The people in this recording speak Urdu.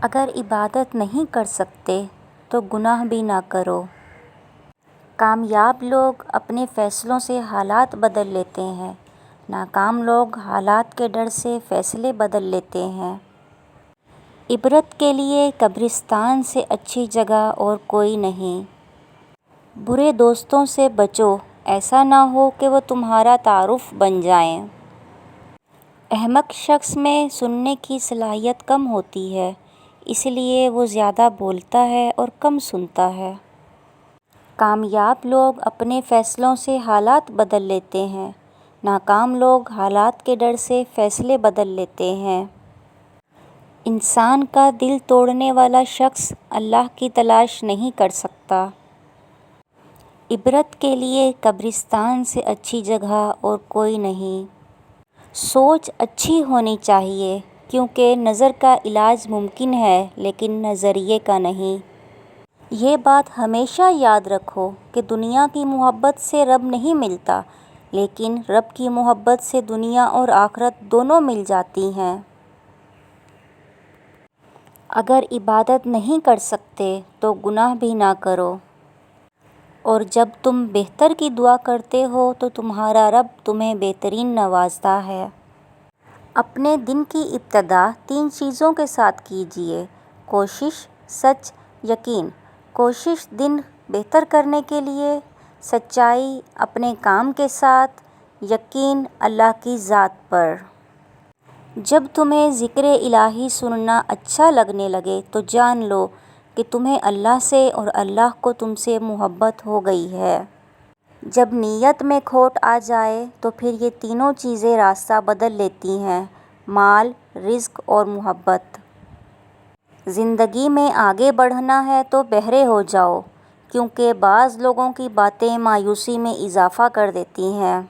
اگر عبادت نہیں کر سکتے تو گناہ بھی نہ کرو۔ کامیاب لوگ اپنے فیصلوں سے حالات بدل لیتے ہیں، ناکام لوگ حالات کے ڈر سے فیصلے بدل لیتے ہیں۔ عبرت کے لیے قبرستان سے اچھی جگہ اور کوئی نہیں۔ برے دوستوں سے بچو، ایسا نہ ہو کہ وہ تمہارا تعارف بن جائیں۔ احمق شخص میں سننے کی صلاحیت کم ہوتی ہے، اس لیے وہ زیادہ بولتا ہے اور کم سنتا ہے۔ کامیاب لوگ اپنے فیصلوں سے حالات بدل لیتے ہیں، ناکام لوگ حالات کے ڈر سے فیصلے بدل لیتے ہیں۔ انسان کا دل توڑنے والا شخص اللہ کی تلاش نہیں کر سکتا۔ عبرت کے لیے قبرستان سے اچھی جگہ اور کوئی نہیں۔ سوچ اچھی ہونی چاہیے، کیونکہ نظر کا علاج ممکن ہے لیکن نظریے کا نہیں۔ یہ بات ہمیشہ یاد رکھو کہ دنیا کی محبت سے رب نہیں ملتا، لیکن رب کی محبت سے دنیا اور آخرت دونوں مل جاتی ہیں۔ اگر عبادت نہیں کر سکتے تو گناہ بھی نہ کرو، اور جب تم بہتر کی دعا کرتے ہو تو تمہارا رب تمہیں بہترین نوازتا ہے۔ اپنے دن کی ابتدا 3 چیزوں کے ساتھ کیجیے: کوشش، سچ، یقین۔ کوشش دن بہتر کرنے کے لیے، سچائی اپنے کام کے ساتھ، یقین اللہ کی ذات پر۔ جب تمہیں ذکر الہی سننا اچھا لگنے لگے تو جان لو کہ تمہیں اللہ سے اور اللہ کو تم سے محبت ہو گئی ہے۔ جب نیت میں کھوٹ آ جائے تو پھر یہ تینوں چیزیں راستہ بدل لیتی ہیں: مال، رزق اور محبت۔ زندگی میں آگے بڑھنا ہے تو بہرے ہو جاؤ، کیونکہ بعض لوگوں کی باتیں مایوسی میں اضافہ کر دیتی ہیں۔